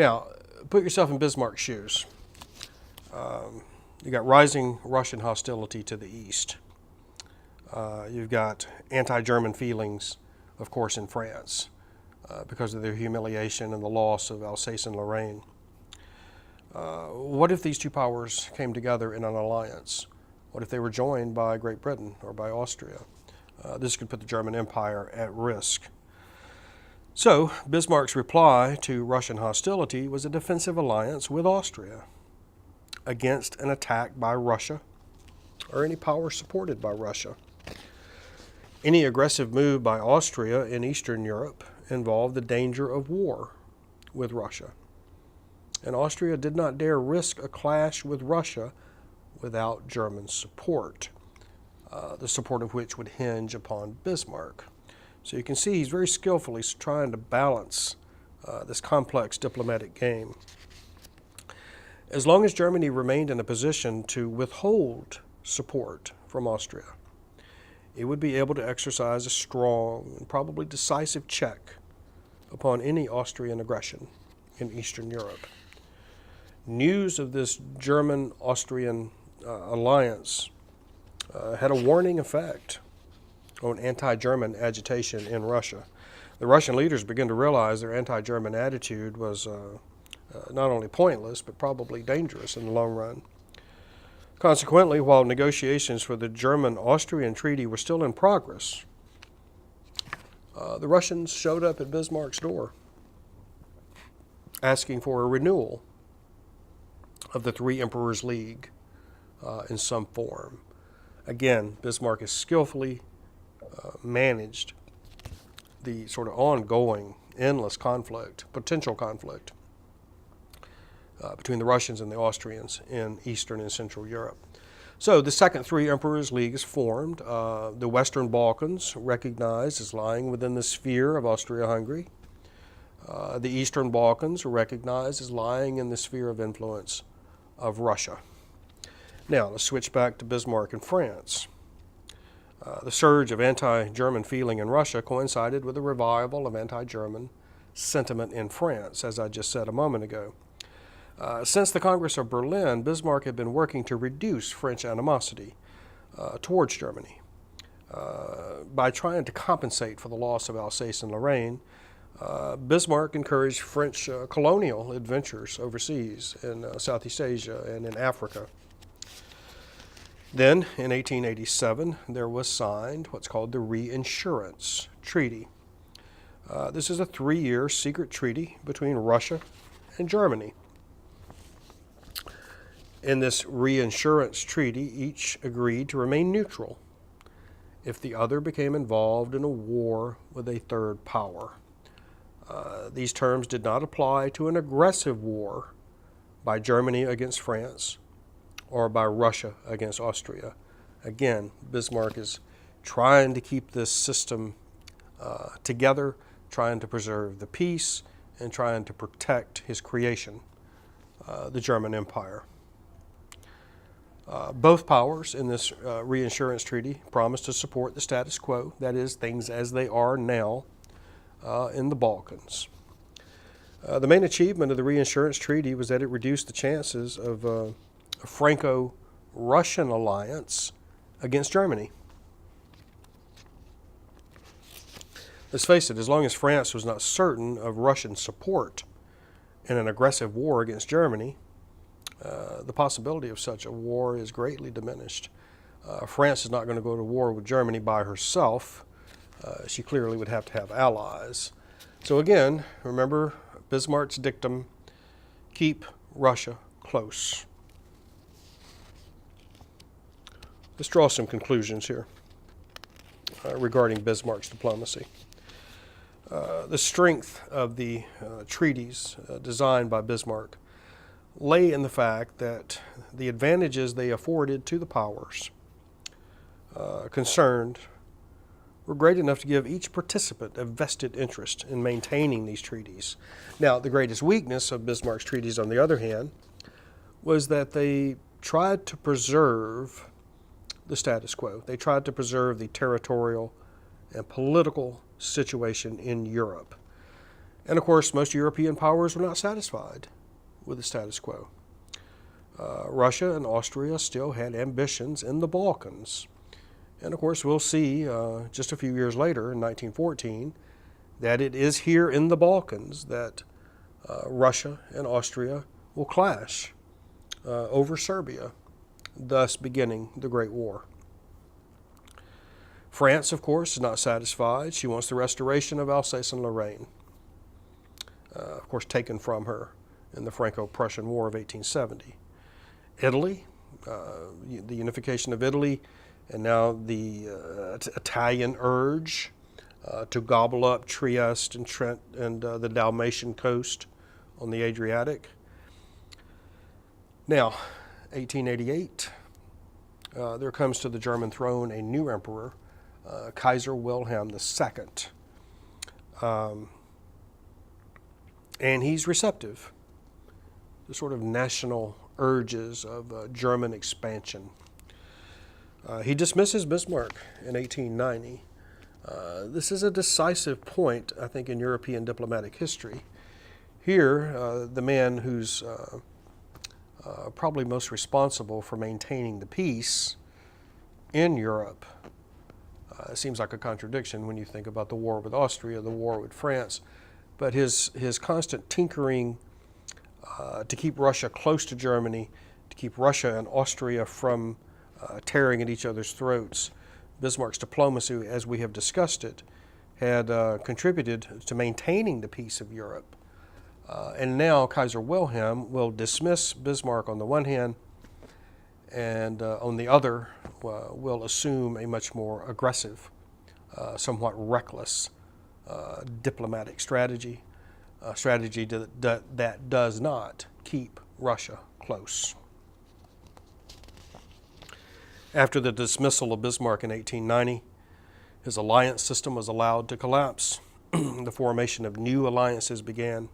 Now, put yourself in Bismarck's shoes. You got rising Russian hostility to the east. You've got anti-German feelings, of course, in France because of their humiliation and the loss of Alsace and Lorraine. What if these two powers came together in an alliance? What if they were joined by Great Britain or by Austria? This could put the German Empire at risk. So, Bismarck's reply to Russian hostility was a defensive alliance with Austria against an attack by Russia or any power supported by Russia. Any aggressive move by Austria in Eastern Europe involved the danger of war with Russia. And Austria did not dare risk a clash with Russia without German support, the support of which would hinge upon Bismarck. So you can see he's very skillfully trying to balance this complex diplomatic game. As long as Germany remained in a position to withhold support from Austria, it would be able to exercise a strong and probably decisive check upon any Austrian aggression in Eastern Europe. News of this German-Austrian alliance had a warning effect on anti-German agitation in Russia. The Russian leaders began to realize their anti-German attitude was not only pointless, but probably dangerous in the long run. Consequently, while negotiations for the German-Austrian treaty were still in progress, the Russians showed up at Bismarck's door asking for a renewal of the Three Emperors League in some form. Again, Bismarck has skillfully managed the sort of ongoing, endless conflict, potential conflict between the Russians and the Austrians in Eastern and Central Europe. So the Second Three Emperors League is formed. The Western Balkans recognized as lying within the sphere of Austria-Hungary. The Eastern Balkans are recognized as lying in the sphere of influence of Russia. Now, let's switch back to Bismarck and France. The surge of anti-German feeling in Russia coincided with a revival of anti-German sentiment in France, as I just said a moment ago. Since the Congress of Berlin, Bismarck had been working to reduce French animosity towards Germany by trying to compensate for the loss of Alsace and Lorraine. Bismarck encouraged French colonial adventures overseas in Southeast Asia and in Africa. Then, in 1887, there was signed what's called the REINSURANCE Treaty. This is a 3-year secret treaty between Russia and Germany. In this REINSURANCE Treaty, each agreed to remain neutral if the other became involved in a war with a third power. These terms did not apply to an aggressive war by Germany against France or by Russia against Austria. Again, Bismarck is trying to keep this system together, trying to preserve the peace, and trying to protect his creation, the German Empire. Both powers in this REINSURANCE Treaty promised to support the status quo, that is, things as they are now in the Balkans. The main achievement of the REINSURANCE Treaty was that it reduced the chances of a Franco-Prussian alliance against Germany. Let's face it, as long as France was not certain of Russian support in an aggressive war against Germany, the possibility of such a war is greatly diminished. France is not going to go to war with Germany by herself. She clearly would have to have allies. So again, remember Bismarck's dictum, keep Russia close. Let's draw some conclusions here regarding Bismarck's diplomacy. The strength of the treaties designed by Bismarck lay in the fact that the advantages they afforded to the powers concerned were great enough to give each participant a vested interest in maintaining these treaties. Now, the greatest weakness of Bismarck's treaties, on the other hand, was that they tried to preserve the status quo. They tried to preserve the territorial and political situation in Europe. And of course, most European powers were not satisfied with the status quo. Russia and Austria still had ambitions in the Balkans. And of course, we'll see just a few years later, in 1914, that it is here in the Balkans that Russia and Austria will clash over Serbia, thus beginning the Great War. France, of course, is not satisfied. She wants the restoration of Alsace and Lorraine, of course, taken from her in the Franco-Prussian War of 1870. Italy, the unification of Italy, and now the Italian urge to gobble up Trieste and Trent and the Dalmatian coast on the Adriatic. Now, 1888, there comes to the German throne a new emperor, Kaiser Wilhelm II. And he's receptive to sort of national urges of German expansion. He dismisses Bismarck in 1890. This is a decisive point, I think, in European diplomatic history. Here, the man who's probably most responsible for maintaining the peace in Europe, it seems like a contradiction when you think about the war with Austria, the war with France, but his constant tinkering to keep Russia close to Germany, to keep Russia and Austria from tearing at each other's throats. Bismarck's diplomacy, as we have discussed it, had contributed to maintaining the peace of Europe. And now Kaiser Wilhelm will dismiss Bismarck on the one hand, and on the other will assume a much more aggressive, somewhat reckless diplomatic strategy, a strategy that does not keep Russia close. After the dismissal of Bismarck in 1890, his alliance system was allowed to collapse. The formation of new alliances began,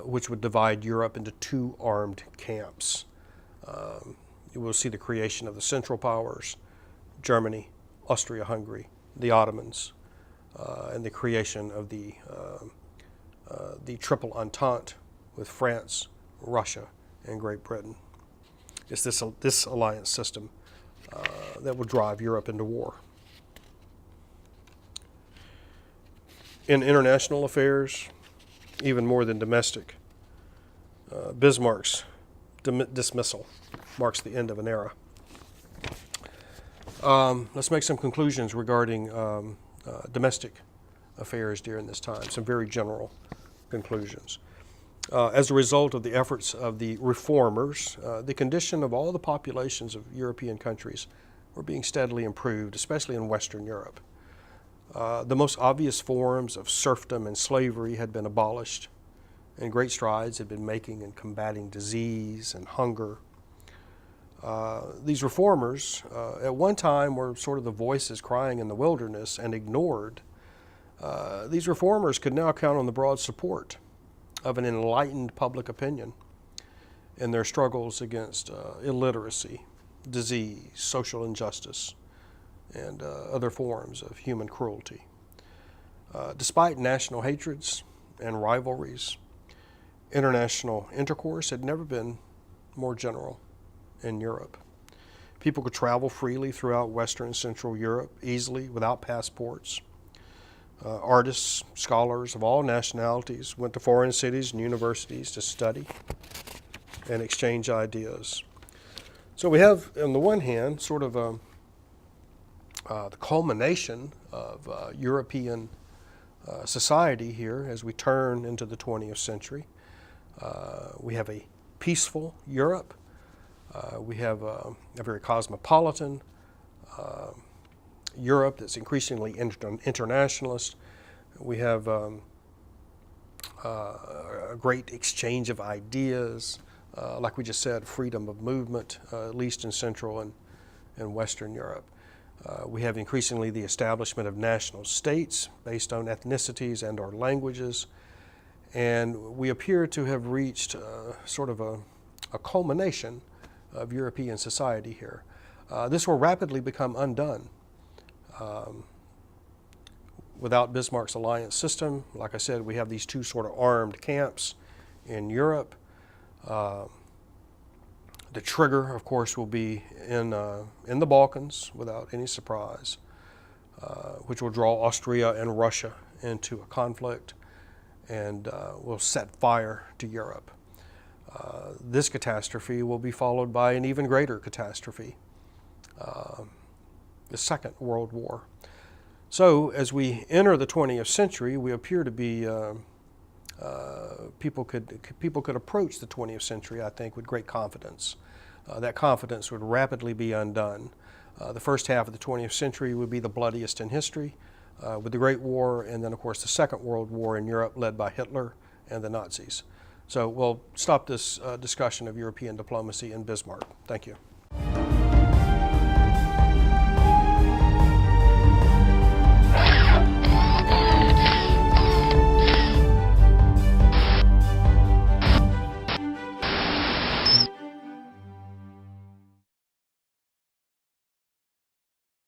which would divide Europe into two armed camps. You will see the creation of the Central Powers, Germany, Austria-Hungary, the Ottomans, and the creation of the Triple Entente with France, Russia, and Great Britain. It's this alliance system that will drive Europe into war. In international affairs, even more than domestic, Bismarck's dismissal marks the end of an era. Let's make some conclusions regarding domestic affairs during this time, some very general conclusions. As a result of the efforts of the reformers, the condition of all the populations of European countries were being steadily improved, especially in Western Europe. The most obvious forms of serfdom and slavery had been abolished, and great strides had been making in combating disease and hunger. These reformers, at one time, were sort of the voices crying in the wilderness and ignored. These reformers could now count on the broad support of an enlightened public opinion in their struggles against illiteracy, disease, social injustice, and other forms of human cruelty. Despite national hatreds and rivalries, international intercourse had never been more general in Europe. People could travel freely throughout Western and Central Europe easily without passports. Artists, scholars of all nationalities went to foreign cities and universities to study and exchange ideas. So we have, on the one hand, sort of the culmination of European society here as we turn into the 20th century. We have a peaceful Europe. We have a very cosmopolitan Europe that's increasingly internationalist. We have a great exchange of ideas, like we just said, freedom of movement, at least in Central and Western Europe. We have increasingly the establishment of national states based on ethnicities and or languages, and we appear to have reached sort of a culmination of European society here. This will rapidly become undone without Bismarck's alliance system, like I said, we have these two sort of armed camps in Europe. The trigger, of course, will be in the Balkans, without any surprise, which will draw Austria and Russia into a conflict and will set fire to Europe. This catastrophe will be followed by an even greater catastrophe, the Second World War. So as we enter the 20th century, we appear to be, people could approach the 20th century, I think, with great confidence. That confidence would rapidly be undone. The first half of the 20th century would be the bloodiest in history, with the Great War, and then, of course, the Second World War in Europe, led by Hitler and the Nazis. So we'll stop this discussion of European diplomacy and Bismarck. Thank you.